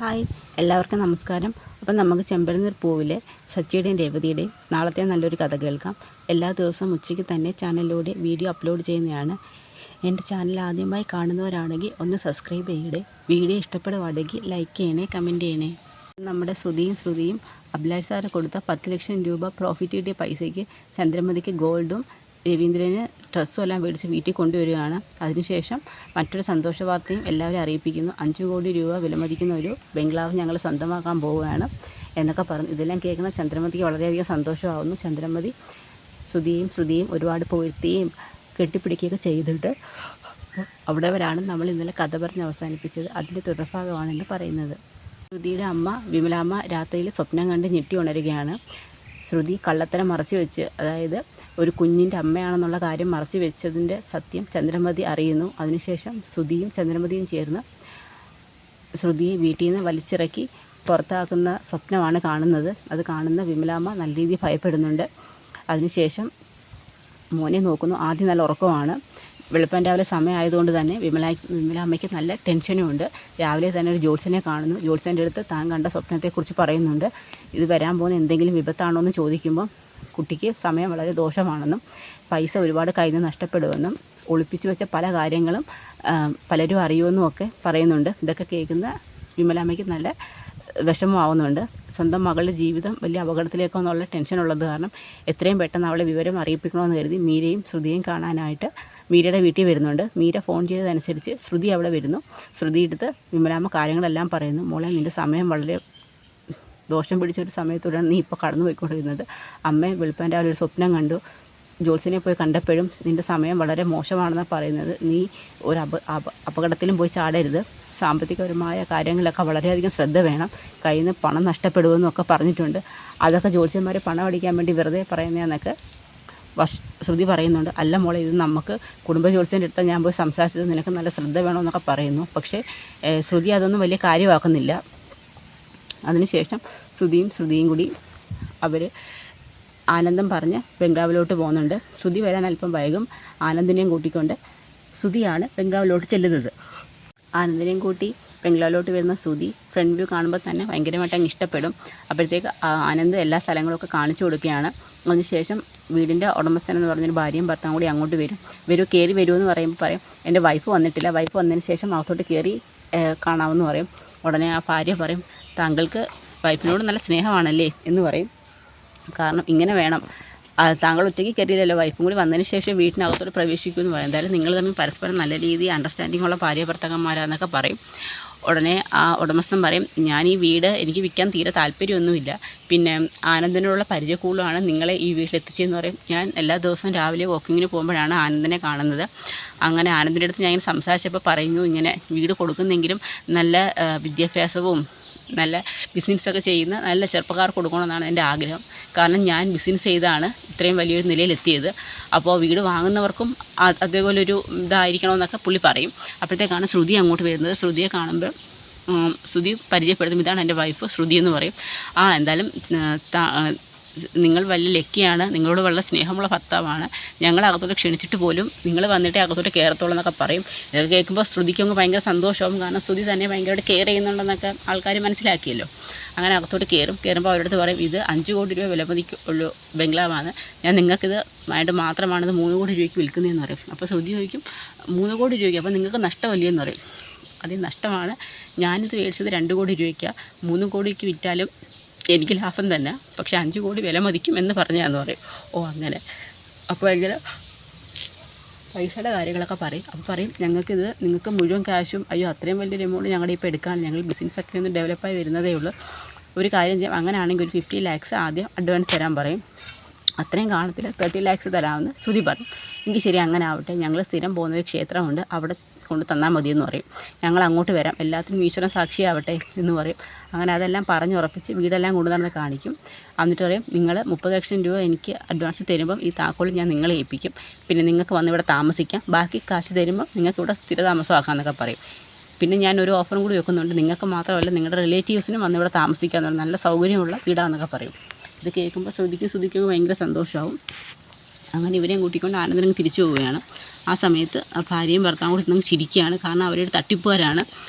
Hi, എല്ലാവർക്കും നമസ്കാരം. അപ്പം നമുക്ക് ചെമ്പരന്തൂർ പൂവിലെ സച്ചിയുടെയും രേവതിയുടെയും നാളത്തെ നല്ലൊരു കഥ കേൾക്കാം. എല്ലാ ദിവസവും ഉച്ചയ്ക്ക് തന്നെ ചാനലിലൂടെ വീഡിയോ അപ്ലോഡ് ചെയ്യുന്നതാണ്. എൻ്റെ ചാനൽ ആദ്യമായി കാണുന്നവരാണെങ്കിൽ ഒന്ന് സബ്സ്ക്രൈബ് ചെയ്യണേ. വീഡിയോ ഇഷ്ടപ്പെടുവാണെങ്കിൽ ലൈക്ക് ചെയ്യണേ, കമൻറ്റ് ചെയ്യണേ. നമ്മുടെ ശ്രുതിയും അഭിലാഷ് സാറ് കൊടുത്ത 10 ലക്ഷം രൂപ പ്രോഫിറ്റ് കിട്ടിയ പൈസയ്ക്ക് ചന്ദ്രമതിക്ക് ഗോൾഡും രവീന്ദ്രന് ഡ്രസ്സും എല്ലാം മേടിച്ച് വീട്ടിൽ കൊണ്ടുവരികയാണ്. അതിനുശേഷം മറ്റൊരു സന്തോഷ വാർത്തയും എല്ലാവരും അറിയിപ്പിക്കുന്നു. 5 കോടി രൂപ വിലമതിക്കുന്ന ഒരു ബംഗ്ലാവ് ഞങ്ങൾ സ്വന്തമാക്കാൻ പോവുകയാണ് എന്നൊക്കെ പറഞ്ഞു. ഇതെല്ലാം കേൾക്കുന്ന ചന്ദ്രമതിക്ക് വളരെയധികം സന്തോഷമാകുന്നു. ചന്ദ്രമതി ശ്രുതിയും ഒരുപാട് പൊഴുത്തുകയും കെട്ടിപ്പിടിക്കുകയൊക്കെ ചെയ്തിട്ട് അവിടെ വരാണ് നമ്മൾ ഇന്നലെ കഥ പറഞ്ഞ് അവസാനിപ്പിച്ചത്. അതിൻ്റെ തുടർഭാഗമാണെന്ന് പറയുന്നത്. ശ്രുതിയുടെ അമ്മ വിമലാമ്മ രാത്രിയിൽ സ്വപ്നം കണ്ട് ഞെട്ടി ഉണരുകയാണ്. ശ്രുതി കള്ളത്തരം മറച്ചു വെച്ച്, അതായത് ഒരു കുഞ്ഞിൻ്റെ അമ്മയാണെന്നുള്ള കാര്യം മറച്ചു വെച്ചതിൻ്റെ സത്യം ചന്ദ്രമതി അറിയുന്നു. അതിനുശേഷം ശ്രുതിയും ചന്ദ്രമതിയും ചേർന്ന് ശ്രുതിയെ വീട്ടിൽ നിന്ന് വലിച്ചിറക്കി പുറത്താക്കുന്ന സ്വപ്നമാണ് കാണുന്നത്. അത് കാണുന്ന വിമലാമ്മ നല്ല രീതിയിൽ ഭയപ്പെടുന്നുണ്ട്. അതിനുശേഷം മോനെ നോക്കുന്നു. ആദ്യം നല്ല ഉറക്കമാണ്. വെളുപ്പം രാവിലെ സമയമായതുകൊണ്ട് തന്നെ വിമലാമ്മയ്ക്ക് നല്ല ടെൻഷനും ഉണ്ട്. രാവിലെ തന്നെ ഒരു ജോത്സ്യനെ കാണുന്നു. ജോത്സ്യൻ്റെ അടുത്ത് താൻ കണ്ട സ്വപ്നത്തെക്കുറിച്ച് പറയുന്നുണ്ട്. ഇത് വരാൻ പോകുന്ന എന്തെങ്കിലും വിപത്താണോ എന്ന് ചോദിക്കുമ്പോൾ കുട്ടിക്ക് സമയം വളരെ ദോഷമാണെന്നും പൈസ ഒരുപാട് കയ്യിൽ നിന്ന് നഷ്ടപ്പെടുമെന്നും ഒളിപ്പിച്ചു വെച്ച പല കാര്യങ്ങളും പലരും അറിയുമെന്നും ഒക്കെ പറയുന്നുണ്ട്. ഇതൊക്കെ കേൾക്കുന്ന വിമലാമ്മയ്ക്ക് നല്ല വിഷമമാവുന്നുണ്ട്. സ്വന്തം മകളുടെ ജീവിതം വലിയ അപകടത്തിലേക്കെന്നുള്ള ടെൻഷനുള്ളത് കാരണം എത്രയും പെട്ടെന്ന് അവളെ വിവരം അറിയിപ്പിക്കണമെന്ന് കരുതി മീരയും ശ്രുതിയും കാണാനായിട്ട് മീരയുടെ വീട്ടിൽ വരുന്നുണ്ട്. മീര ഫോൺ ചെയ്തതനുസരിച്ച് ശ്രുതി അവിടെ വരുന്നു. ശ്രുതി എടുത്ത് വിമലാമ്മ കാര്യങ്ങളെല്ലാം പറയുന്നു. മോളെ, നിൻ്റെ സമയം വളരെ ദോഷം പിടിച്ചൊരു സമയത്തൂടെയാണ് നീ ഇപ്പോൾ കടന്നു പോയിക്കൊണ്ടിരുന്നത്. അമ്മ വെളുപ്പം രാവിലെ ഒരു സ്വപ്നം കണ്ടു. ജോത്സ്യനെ പോയി കണ്ടപ്പോഴും നിൻ്റെ സമയം വളരെ മോശമാണെന്നാണ് പറയുന്നത്. നീ ഒരു അപകടത്തിലും പോയി ചാടരുത്. സാമ്പത്തികപരമായ കാര്യങ്ങളിലൊക്കെ വളരെയധികം ശ്രദ്ധ വേണം. കയ്യിൽ നിന്ന് പണം നഷ്ടപ്പെടുമെന്നൊക്കെ പറഞ്ഞിട്ടുണ്ട്. അതൊക്കെ ജോത്സ്യന്മാർ പണം അടിക്കാൻ വേണ്ടി വെറുതെ പറയുന്നതെന്നൊക്കെ ശ്രുതി പറയുന്നുണ്ട്. അല്ല മോളെ, ഇത് നമുക്ക് കുടുംബ ജോത്സ്യൻ്റെ അടുത്ത് ഞാൻ പോയി സംസാരിച്ചത്, നിനക്ക് നല്ല ശ്രദ്ധ വേണമെന്നൊക്കെ പറയുന്നു. പക്ഷേ ശ്രുതി അതൊന്നും വലിയ കാര്യമാക്കുന്നില്ല. അതിനുശേഷം ശ്രുതിയും കൂടി അവർ ആനന്ദം പറഞ്ഞ് ബംഗ്ലാവിലോട്ട് പോകുന്നുണ്ട്. ശ്രുതി വരാൻ അല്പം വൈകും. ആനന്ദിനെയും കൂട്ടിക്കൊണ്ട് ശ്രുതിയാണ് ബംഗ്ലാവിലോട്ട് ചെല്ലുന്നത്. ആനന്ദിനെയും കൂട്ടി ബംഗ്ലാവിലോട്ട് വരുന്ന ശ്രുതി ഫ്രണ്ട് വ്യൂ കാണുമ്പോൾ തന്നെ ഭയങ്കരമായിട്ട് അങ്ങ് ഇഷ്ടപ്പെടും. അപ്പോഴത്തേക്ക് ആനന്ദ് എല്ലാ സ്ഥലങ്ങളൊക്കെ കാണിച്ചു കൊടുക്കുകയാണ്. അതിനുശേഷം വീടിൻ്റെ ഉടമസ്ഥൻ എന്ന് പറഞ്ഞൊരു ഭാര്യയും ഭർത്താവും കൂടി അങ്ങോട്ട് കയറി വരുമെന്ന് പറയുമ്പോൾ പറയും, എൻ്റെ വൈഫ് വന്നിട്ടില്ല. വൈഫ് വന്നതിന് ശേഷം അകത്തോട്ട് കയറി കാണാമെന്ന് പറയും. ഉടനെ ആ ഭാര്യ പറയും, താങ്കൾക്ക് വൈഫിനോട് നല്ല സ്നേഹമാണല്ലേ എന്ന് പറയും. കാരണം ഇങ്ങനെ വേണം, താങ്കൾ ഒറ്റയ്ക്ക് കയറിയില്ലല്ലോ, വൈഫും കൂടി വന്നതിന് ശേഷം വീട്ടിനകത്തോട്ട് പ്രവേശിക്കുമെന്ന് പറയും. എന്തായാലും നിങ്ങൾ തമ്മിൽ പരസ്പരം നല്ല രീതിയിൽ അണ്ടർസ്റ്റാൻഡിംഗ് ഉള്ള ഭാര്യ ഭർത്താക്കന്മാരാന്നൊക്കെ പറയും. ഉടനെ ആ ഉടമസ്ഥൻ പറയും, ഞാൻ ഈ വീട് എനിക്ക് വിൽക്കാൻ തീരെ താല്പര്യമൊന്നുമില്ല. പിന്നെ ആനന്ദിനോടുള്ള പരിചയക്കൂടുതലാണ് നിങ്ങളെ ഈ വീട്ടിലെത്തിച്ചതെന്ന് പറയും. ഞാൻ എല്ലാ ദിവസവും രാവിലെ വാക്കിങ്ങിന് പോകുമ്പോഴാണ് ആനന്ദിനെ കാണുന്നത്. അങ്ങനെ ആനന്ദിൻ്റെ അടുത്ത് ഞാൻ ഇങ്ങനെ സംസാരിച്ചപ്പോൾ പറയുന്നു, ഇങ്ങനെ വീട് കൊടുക്കുന്നെങ്കിലും നല്ല വിദ്യാഭ്യാസവും നല്ല ബിസിനസ്സൊക്കെ ചെയ്യുന്ന നല്ല ചെറുപ്പക്കാർ കൊടുക്കണമെന്നാണ് എൻ്റെ ആഗ്രഹം. കാരണം ഞാൻ ബിസിനസ് ചെയ്താണ് ഇത്രയും വലിയൊരു നിലയിലെത്തിയത്. അപ്പോൾ വീട് വാങ്ങുന്നവർക്കും അതേപോലൊരു ഇതായിരിക്കണമെന്നൊക്കെ പുള്ളി പറയും. അപ്പോഴത്തേക്കാണ് ശ്രുതി അങ്ങോട്ട് വരുന്നത്. ശ്രുതിയെ കാണുമ്പോൾ ശ്രുതി പരിചയപ്പെടുത്തും, ഇതാണ് എൻ്റെ വൈഫ് ശ്രുതി എന്ന് പറയും. എന്തായാലും നിങ്ങൾ വലിയ ലക്കിയാണ്, നിങ്ങളോട് വളരെ സ്നേഹമുള്ള ഭർത്താവാണ്. ഞങ്ങൾ അകത്തോട്ട് ക്ഷണിച്ചിട്ട് പോലും നിങ്ങൾ വന്നിട്ടേ അകത്തോട്ട് കയറത്തോളം എന്നൊക്കെ പറയും. ഇതൊക്കെ കേൾക്കുമ്പോൾ ശ്രുതിക്കൊക്കെ ഭയങ്കര സന്തോഷവും. കാരണം ശ്രുതി തന്നെ ഭയങ്കരമായിട്ട് കെയർ ചെയ്യുന്നുണ്ടെന്നൊക്കെ ആൾക്കാർ മനസ്സിലാക്കിയല്ലോ. അങ്ങനെ അകത്തോട്ട് കയറുമ്പോൾ അവരുടെ അടുത്ത് പറയും, ഇത് 5 കോടി രൂപ വിലമതിക്കുള്ള ബംഗ്ലാവാണ്, ഞാൻ നിങ്ങൾക്കിത് ആയിട്ട് മാത്രമാണിത് 3 കോടി രൂപയ്ക്ക് വിൽക്കുന്നതെന്ന് പറയും. അപ്പോൾ ശ്രുതി ചോദിക്കും, 3 കോടി രൂപയ്ക്ക് അപ്പോൾ നിങ്ങൾക്ക് നഷ്ടമല്ലയെന്ന് പറയും. അതിൽ നഷ്ടമാണ്, ഞാനിത് മേടിച്ചത് 2 കോടി രൂപയ്ക്കാണ്, 3 കോടിക്ക് വിറ്റാലും എനിക്ക് ലാഭം തന്നെ, പക്ഷേ 5 കോടി വില മതിക്കും എന്ന് പറഞ്ഞാന്ന് പറയും. അങ്ങനെ അപ്പോൾ എങ്ങനെ പൈസയുടെ കാര്യങ്ങളൊക്കെ പറയും. അപ്പോൾ പറയും, നിങ്ങൾക്ക് മുഴുവൻ ക്യാഷും അത്രയും വലിയൊരു എമൗണ്ട് ഞങ്ങളുടെ ഇപ്പോൾ എടുക്കാൻ, ഞങ്ങൾ ബിസിനസ്സൊക്കെ ഒന്ന് ഡെവലപ്പായി വരുന്നതേ ഉള്ളൂ. ഒരു കാര്യം ചെയ്യാം, അങ്ങനെയാണെങ്കിൽ ഒരു 50 lakhs ആദ്യം അഡ്വാൻസ് തരാൻ പറയും. അത്രയും കാണത്തില്ല, 30 lakhs തരാമെന്ന് ശ്രുതി പറയും. എങ്കിൽ ശരി, അങ്ങനെ ആവട്ടെ, ഞങ്ങൾ സ്ഥിരം പോകുന്നൊരു ക്ഷേത്രമുണ്ട്, അവിടെ കൊണ്ട് തന്നാൽ മതിയെന്ന് പറയും. ഞങ്ങൾ അങ്ങോട്ട് വരാം, എല്ലാത്തിനും ഈശ്വരൻ സാക്ഷിയാവട്ടെ എന്ന് പറയും. അങ്ങനെ അതെല്ലാം പറഞ്ഞുറപ്പിച്ച് വീടെല്ലാം കൊണ്ടുനടന്ന് കാണിക്കും. എന്നിട്ട് പറയും, നിങ്ങൾ 30 ലക്ഷം രൂപ എനിക്ക് അഡ്വാൻസ് തരുമ്പം ഈ താക്കോൽ ഞാൻ നിങ്ങളെ ഏൽപ്പിക്കും, പിന്നെ നിങ്ങൾക്ക് വന്ന് ഇവിടെ താമസിക്കാം, ബാക്കി കാശ് തരുമ്പം നിങ്ങൾക്ക് ഇവിടെ സ്ഥിരതാമസമാക്കാമെന്നൊക്കെ പറയും. പിന്നെ ഞാൻ ഒരു ഓഫറും കൂടി വെക്കുന്നുണ്ട്, നിങ്ങൾക്ക് മാത്രമല്ല നിങ്ങളുടെ റിലേറ്റീവ്സിനും വന്ന് ഇവിടെ താമസിക്കാമെന്ന്, നല്ല സൗകര്യമുള്ള വീടാണെന്നൊക്കെ പറയും. ഇത് കേൾക്കുമ്പോൾ ശ്രുതിക്കും ഭയങ്കര സന്തോഷമാവും. അങ്ങനെ ഇവരെയും കൂട്ടിക്കൊണ്ട് ആനന്ദനങ്ങ് തിരിച്ചു പോവുകയാണ്. ആ സമയത്ത് ആ ഭാര്യയും ഭർത്താവും കൂടി നിന്ന് ചിരിക്കുകയാണ്. കാരണം അവരുടെ തട്ടിപ്പുകാരാണ്.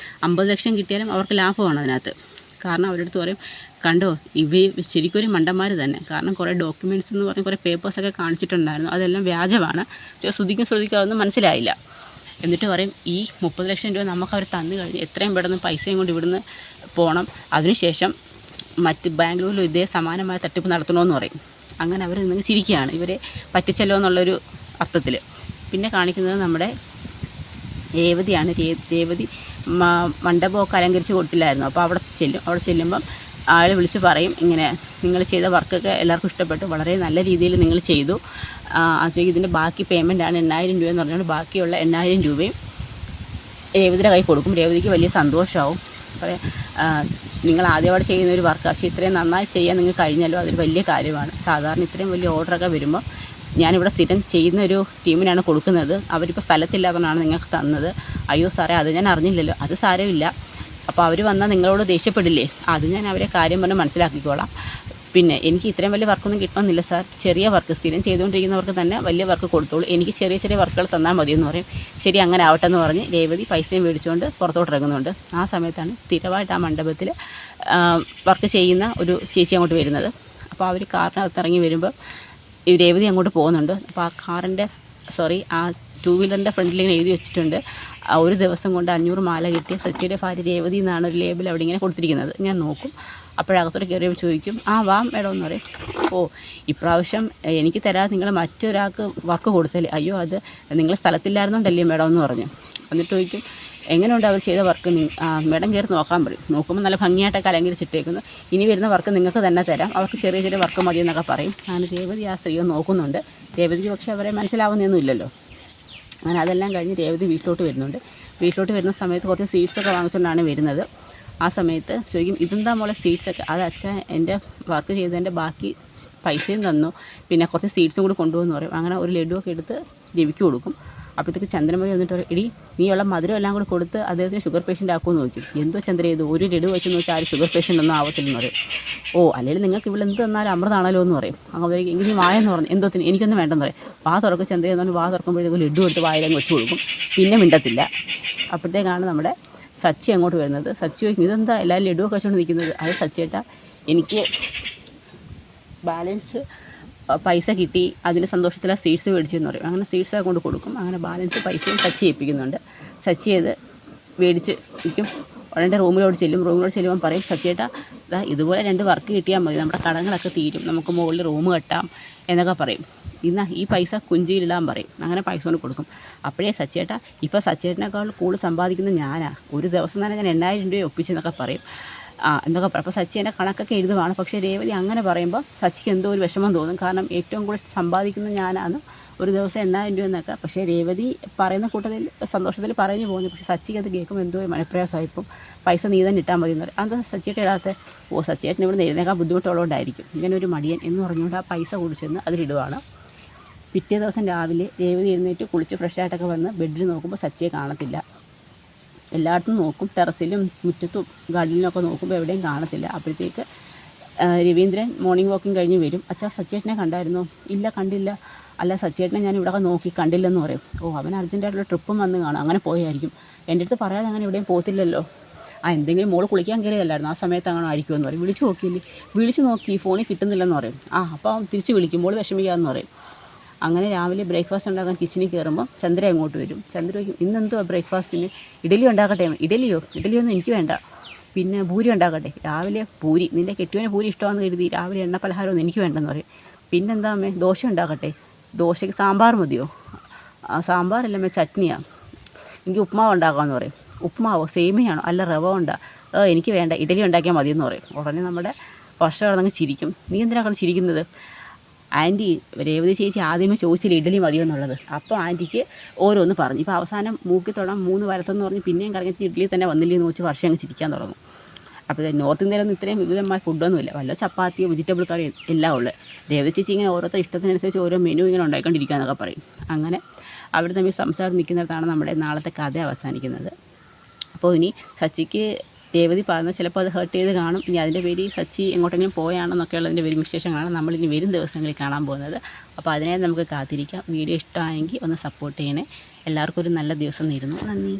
50 ലക്ഷം കിട്ടിയാലും അവർക്ക് ലാഭമാണ് അതിനകത്ത്. കാരണം അവരുടെ അടുത്ത് പറയും, കണ്ടോ ഇവർ ശരിക്കും ഒരു മണ്ടന്മാർ തന്നെ. കാരണം കുറേ ഡോക്യുമെൻറ്റ്സ് എന്ന് പറഞ്ഞ് കുറേ പേപ്പേഴ്സൊക്കെ കാണിച്ചിട്ടുണ്ടായിരുന്നു, അതെല്ലാം വ്യാജമാണ്. പക്ഷേ ശ്രുതിക്കും അതൊന്നും മനസ്സിലായില്ല. എന്നിട്ട് പറയും, ഈ 30 ലക്ഷം രൂപ നമുക്ക് അവർ തന്നു കഴിഞ്ഞ് എത്രയും പെട്ടെന്ന് പൈസയും കൊണ്ട് ഇവിടുന്ന് പോകണം, അതിനുശേഷം മറ്റ് ബാംഗ്ലൂരിലും ഇതേ സമാനമായ തട്ടിപ്പ് നടത്തണമെന്ന് പറയും. അങ്ങനെ അവർ നിങ്ങൾ ചിരിക്കുകയാണ്, ഇവരെ പറ്റിച്ചല്ലോ എന്നുള്ളൊരു അർത്ഥത്തിൽ. പിന്നെ കാണിക്കുന്നത് നമ്മുടെ രേവതിയാണ്. രേവതി മണ്ഡപമൊക്കെ അലങ്കരിച്ച് കൊടുത്തില്ലായിരുന്നു. അപ്പോൾ അവിടെ ചെല്ലുമ്പം ആൾ വിളിച്ച് പറയും, ഇങ്ങനെ നിങ്ങൾ ചെയ്ത വർക്കൊക്കെ എല്ലാവർക്കും ഇഷ്ടപ്പെട്ടു, വളരെ നല്ല രീതിയിൽ നിങ്ങൾ ചെയ്തു. ഇതിൻ്റെ ബാക്കി പേയ്മെൻറ്റാണ് 8000 രൂപ എന്ന് പറഞ്ഞുകൊണ്ട് ബാക്കിയുള്ള 8000 രൂപയും രേവതിയുടെ കൈ കൊടുക്കും. രേവതിക്ക് വലിയ സന്തോഷമാവും. പറയാം, നിങ്ങൾ ആദ്യമായിട്ട് ചെയ്യുന്ന ഒരു വർക്ക്, പക്ഷേ ഇത്രയും നന്നായി ചെയ്യാൻ നിങ്ങൾക്ക് കഴിഞ്ഞല്ലോ, അതൊരു വലിയ കാര്യമാണ്. സാധാരണ ഇത്രയും വലിയ ഓർഡറൊക്കെ വരുമ്പോൾ ഞാനിവിടെ സ്ഥിരം ചെയ്യുന്ന ഒരു ടീമിനാണ് കൊടുക്കുന്നത്, അവരിപ്പോൾ സ്ഥലത്തില്ലാത്തതാണ് നിങ്ങൾക്ക് തന്നത്. അയ്യോ സാറേ, അത് ഞാൻ അറിഞ്ഞില്ലല്ലോ. അത് സാരമില്ല, അപ്പോൾ അവർ വന്നാൽ നിങ്ങളോട് ദേഷ്യപ്പെടില്ലേ, അത് ഞാൻ അവരെ കാര്യം പറഞ്ഞ് മനസ്സിലാക്കിക്കോളാം. പിന്നെ എനിക്ക് ഇത്രയും വലിയ വർക്കൊന്നും കിട്ടണമെന്നില്ല സാർ, ചെറിയ വർക്ക് സ്ഥിരം ചെയ്തുകൊണ്ടിരിക്കുന്നവർക്ക് തന്നെ വലിയ വർക്ക് കൊടുത്തോളൂ, എനിക്ക് ചെറിയ ചെറിയ വർക്കുകൾ തന്നാൽ മതിയെന്ന് പറയും. ശരി, അങ്ങനെ ആവട്ടെ എന്ന് പറഞ്ഞ് രേവതി പൈസയും മേടിച്ചുകൊണ്ട് പുറത്തോട്ട് ഇറങ്ങുന്നുണ്ട്. ആ സമയത്താണ് സ്ഥിരമായിട്ട് ആ മണ്ഡപത്തിൽ വർക്ക് ചെയ്യുന്ന ഒരു ചേച്ചി അങ്ങോട്ട് വരുന്നത്. അപ്പോൾ അവർ കാറിനകത്ത് ഇറങ്ങി വരുമ്പോൾ ഈ രേവതി അങ്ങോട്ട് പോകുന്നുണ്ട്. അപ്പോൾ ആ 2 വീലറിൻ്റെ ഫ്രണ്ടിൽ ഇങ്ങനെ എഴുതി വെച്ചിട്ടുണ്ട്, ഒരു ദിവസം കൊണ്ട് 500 മാല കിട്ടിയ സച്ചിയുടെ ഭാര്യ രേവതി എന്നാണ് ഒരു ലേബിൾ അവിടെ ഇങ്ങനെ കൊടുത്തിരിക്കുന്നത്. ഞാൻ നോക്കും, അപ്പോഴകത്തോട്ട് കയറിയപ്പോൾ ചോദിക്കും, വാ മേഡം എന്ന് പറയും. ഇപ്രാവശ്യം എനിക്ക് തരാതെ നിങ്ങൾ മറ്റൊരാൾക്ക് വർക്ക് കൊടുത്തല്ലേ? അയ്യോ, അത് നിങ്ങൾ സ്ഥലത്തില്ലായിരുന്നോണ്ടല്ലേ മേഡം എന്ന് പറഞ്ഞു. എന്നിട്ട് ചോദിക്കും, എങ്ങനെയുണ്ട് അവർ ചെയ്ത വർക്ക്? മേഡം കയറി നോക്കാൻ പറയും. നോക്കുമ്പോൾ നല്ല ഭംഗിയായിട്ടൊക്കെ അലങ്കരിച്ചിട്ടേക്കുന്നു, ഇനി വരുന്ന വർക്ക് നിങ്ങൾക്ക് തന്നെ തരാം, അവർക്ക് ചെറിയ ചെറിയ വർക്ക് മതിയെന്നൊക്കെ പറയും. അങ്ങനെ രേവതി ആ സ്ത്രീയെ നോക്കുന്നുണ്ട്. രേവതിക്ക് പക്ഷേ അവരെ മനസ്സിലാവുന്നൊന്നും ഇല്ലല്ലോ. അങ്ങനെ അതെല്ലാം കഴിഞ്ഞ് രേവതി വീട്ടിലോട്ട് വരുന്നുണ്ട്. വീട്ടിലോട്ട് വരുന്ന സമയത്ത് കുറച്ച് സ്വീറ്റ്സൊക്കെ വാങ്ങിച്ചുകൊണ്ടാണ് വരുന്നത്. ആ സമയത്ത് ചോദിക്കും, ഇതെന്താ മോളെ സ്വീറ്റ്സൊക്കെ? അത് അച്ഛൻ എൻ്റെ വർക്ക് ചെയ്തതിൻ്റെ ബാക്കി പൈസയും തന്നു, പിന്നെ കുറച്ച് സ്വീറ്റ്സും കൂടി കൊണ്ടുപോകുമെന്ന് പറയും. അങ്ങനെ ഒരു ലഡുവൊക്കെ എടുത്ത് രവിക്ക് കൊടുക്കും. അപ്പോഴത്തേക്ക് ചന്ദ്രമതി വന്നിട്ട് പറയും, എടി നീയുള്ള മധുരം എല്ലാം കൂടി കൊടുത്ത് അദ്ദേഹത്തിന് ഷുഗർ പേഷ്യൻ്റ് ആക്കുമെന്ന് നോക്കും. എന്തോ ചന്ദ്ര ചെയ്തു, ഒരു ലഡു വെച്ചെന്ന് വെച്ചാൽ ആരും ഷുഗർ പേഷ്യൻ്റ് ഒന്നും ആവത്തില്ലെന്ന് പറയും. അല്ലെങ്കിൽ നിങ്ങൾക്ക് ഇവിടെ എന്ത് തന്നാലും അമൃതാണല്ലോ എന്ന് പറയും. അങ്ങനെ എങ്കിൽ നീ വായെന്ന് പറഞ്ഞു, എന്തോത്തിന് എനിക്കൊന്നും വേണ്ടെന്ന് പറയും. വാ തുറക്കും ചന്ദ്ര എന്ന് പറഞ്ഞാൽ വാ തുറക്കുമ്പോഴത്തേക്കും ലഡു എടുത്ത് വായിലങ്ങ് വെച്ച് കൊടുക്കും, പിന്നെ മിണ്ടത്തില്ല. അപ്പോഴത്തേക്കാണ് നമ്മുടെ സച്ചി അങ്ങോട്ട് വരുന്നത്. സച്ചി ചോദിക്കും, ഇതെന്താ എല്ലാവരും ലഡുവൊക്കെ വെച്ചുകൊണ്ട് നിൽക്കുന്നത്? അത് സച്ചിയേട്ടാ, എനിക്ക് ബാലൻസ് പൈസ കിട്ടി, അതിൻ്റെ സന്തോഷത്തിലാണ് സ്വീറ്റ്സ് മേടിച്ചെന്ന് പറയും. അങ്ങനെ സ്വീറ്റ്സൊക്കെ കൊണ്ട് കൊടുക്കും. അങ്ങനെ ബാലൻസ് പൈസയും സച്ചി ഏൽപ്പിക്കുന്നുണ്ട്. സച്ചി അത് മേടിച്ച് വയ്ക്കും. ഉടനെ റൂമിലോട്ട് ചെല്ലുമ്പം പറയും, സച്ചിയേട്ടാ ഇതുപോലെ 2 വർക്ക് കിട്ടിയാൽ മതി, നമ്മുടെ കടങ്ങളൊക്കെ തീരും, നമുക്ക് മുകളിൽ റൂം കെട്ടാം എന്നൊക്കെ പറയും. ഈ പൈസ കുഞ്ചിയിലിടാൻ പറയും. അങ്ങനെ പൈസ കൊണ്ട് കൊടുക്കും. അപ്പോഴേ സച്ചിയേട്ടാ, ഇപ്പോൾ സച്ചിയേട്ടനേക്കാൾ കൂടുതൽ സമ്പാദിക്കുന്നത് ഞാനാണ്, ഒരു ദിവസം തന്നെ ഞാൻ 8000 രൂപ ഒപ്പിച്ചെന്നൊക്കെ പറയും. എന്നൊക്കെ പറയും. അപ്പോൾ സച്ചി എൻ്റെ കണക്കൊക്കെ എഴുതുവാണ്. പക്ഷേ രേവതി അങ്ങനെ പറയുമ്പോൾ സച്ചിക്ക് എന്തോ ഒരു വിഷമം തോന്നും. കാരണം ഏറ്റവും കൂടുതൽ സമ്പാദിക്കുന്നത് ഞാനാണ്, ഒരു ദിവസം 8000 രൂപ എന്നൊക്കെ. പക്ഷേ രേവതി പറയുന്ന കൂട്ടത്തിൽ സന്തോഷത്തിൽ പറഞ്ഞു പോകുന്നു. പക്ഷേ സച്ചിക്ക് അത് കേൾക്കുമ്പോൾ എന്തോ മനപ്രയാസമായി, ഇപ്പം പൈസ നീ തന്നെ ഇട്ടാൽ മതി എന്ന് പറയും. അത് സച്ചിയേട്ടൻ ഇടാത്ത? സച്ചിയേട്ടൻ ഇവിടെ നിന്ന് എഴുന്നേക്കാൻ ബുദ്ധിമുട്ടുള്ളതുകൊണ്ടായിരിക്കും, ഇങ്ങനെ ഒരു മടിയൻ എന്ന് പറഞ്ഞുകൊണ്ട് ആ പൈസ കുടിച്ചെന്ന് അതിലിടുവാണ്. പിറ്റേ ദിവസം രാവിലെ രേവതി എഴുന്നേറ്റ് കുളിച്ച് ഫ്രഷായിട്ടൊക്കെ വന്ന് ബെഡിൽ നോക്കുമ്പോൾ സച്ചിയെ കാണത്തില്ല. എല്ലായിടത്തും നോക്കും, ടെറസിലും മുറ്റത്തും ഗാർഡനിലൊക്കെ നോക്കുമ്പോൾ എവിടെയും കാണത്തില്ല. അപ്പോഴത്തേക്ക് രവീന്ദ്രൻ മോർണിംഗ് വാക്കിംഗ് കഴിഞ്ഞ് വരും. അച്ഛാ സച്ചേട്ടനെ കണ്ടായിരുന്നോ? ഇല്ല കണ്ടില്ല. അല്ല സച്ചേട്ടനെ ഞാൻ ഇവിടെ നോക്കി കണ്ടില്ലെന്ന് പറയും. അവൻ അർജൻറ്റായിട്ടുള്ള ട്രിപ്പും വന്ന് കാണാം, അങ്ങനെ പോയായിരിക്കും. എൻ്റെ അടുത്ത് പറയാതെ അങ്ങനെ എവിടെയും പോകത്തില്ലല്ലോ. എന്തെങ്കിലും മോൾ കുളിക്കാൻ കയറിയതല്ലായിരുന്നു, ആ സമയത്ത് അങ്ങനെ ആയിരിക്കുമെന്ന് പറയും. വിളിച്ചു നോക്കി ഫോണിൽ കിട്ടുന്നില്ലെന്ന് പറയും. അപ്പോൾ അവൻ തിരിച്ച് വിളിക്കും, മോൾ വിഷമിക്കാമെന്ന് പറയും. അങ്ങനെ രാവിലെ ബ്രേക്ക്ഫാസ്റ്റ് ഉണ്ടാക്കാൻ കിച്ചണിൽ കയറുമ്പോൾ ചന്ദ്ര അങ്ങോട്ട് വരും. ചന്ദ്ര ചോദിക്കും, ഇന്നെന്തോ ബ്രേക്ക്ഫാസ്റ്റിന്? ഇഡലി ഉണ്ടാക്കട്ടെ? ഇഡലിയൊന്നും എനിക്ക് വേണ്ട, പിന്നെ പൂരി ഉണ്ടാക്കട്ടെ? രാവിലെ പൂരി, നിൻ്റെ കെട്ടിയവന് പൂരി ഇഷ്ടമാണെന്ന് കരുതി രാവിലെ എണ്ണ പലഹാരമൊന്നും എനിക്ക് വേണ്ടെന്ന് പറയും. പിന്നെന്താ അമ്മേ, ദോശ ഉണ്ടാക്കട്ടെ? ദോശയ്ക്ക് സാമ്പാർ മതിയോ? സാമ്പാറല്ല ചട്നിയാണ്. എനിക്ക് ഉപ്മാവ് ഉണ്ടാക്കാമെന്ന് പറയും. ഉപ്മാവോ? സേമിയാണോ? അല്ല റവ ഉണ്ടാ? എനിക്ക് വേണ്ട, ഇഡലി ഉണ്ടാക്കിയാൽ മതിയെന്ന് പറയും. ഉടനെ നമ്മുടെ വർഷ കിടന്നങ്ങ് ചിരിക്കും. നീ എന്തിനാണ് ചിരിക്കുന്നത്? ആൻറ്റി, രേവതി ചേച്ചി ആദ്യമേ ചോദിച്ചില്ല ഇഡലി മതിയോ എന്നുള്ളത്. അപ്പോൾ ആൻറ്റിക്ക് ഓരോന്ന് പറഞ്ഞു. ഇപ്പോൾ അവസാനം മൂക്കി തൊടാൻ 3 വരത്തെന്ന് പറഞ്ഞ് പിന്നെയും കറങ്ങിയിട്ട് ഇഡ്ഡലി തന്നെ വന്നില്ലെന്ന് വെച്ച് വർഷം അങ്ങ് ചിരിക്കാൻ തുടങ്ങും. അപ്പോൾ നോർത്ത് ഇന്ത്യയിലൊന്നും ഇത്രയും വിവിധമായ ഫുഡൊന്നുമില്ല, വല്ല ചപ്പാത്തി വെജിറ്റബിൾ കറി എല്ലാം ഉള്ളത്. രേവതി ചേച്ചി ഇങ്ങനെ ഓരോരുത്തർ ഇഷ്ടത്തിനനുസരിച്ച് ഓരോ മെനു ഇങ്ങനെ ഉണ്ടായിക്കൊണ്ടിരിക്കുക എന്നൊക്കെ പറയും. അങ്ങനെ അവർ തമ്മിൽ സംസാരം നിൽക്കുന്നിടത്താണ് നമ്മുടെ നാളത്തെ കഥ അവസാനിക്കുന്നത്. അപ്പോൾ ഇനി സച്ചിക്ക് രേവതി പറയുന്നത് ചിലപ്പോൾ അത് ഹേർട്ട് ചെയ്ത് കാണും. ഇനി അതിൻ്റെ പേര് സച്ചി എങ്ങോട്ടെങ്കിലും പോയാണെന്നൊക്കെ ഉള്ളതിൻ്റെ വരും വിശേഷങ്ങളാണ് നമ്മളിനി വരും ദിവസങ്ങളിൽ കാണാൻ പോകുന്നത്. അപ്പോൾ അതിനെ നമുക്ക് കാത്തിരിക്കാം. വീഡിയോ ഇഷ്ടമായെങ്കിൽ ഒന്ന് സപ്പോർട്ട് ചെയ്യണേ. എല്ലാവർക്കും ഒരു നല്ല ദിവസം നേരുന്നു. നന്ദി.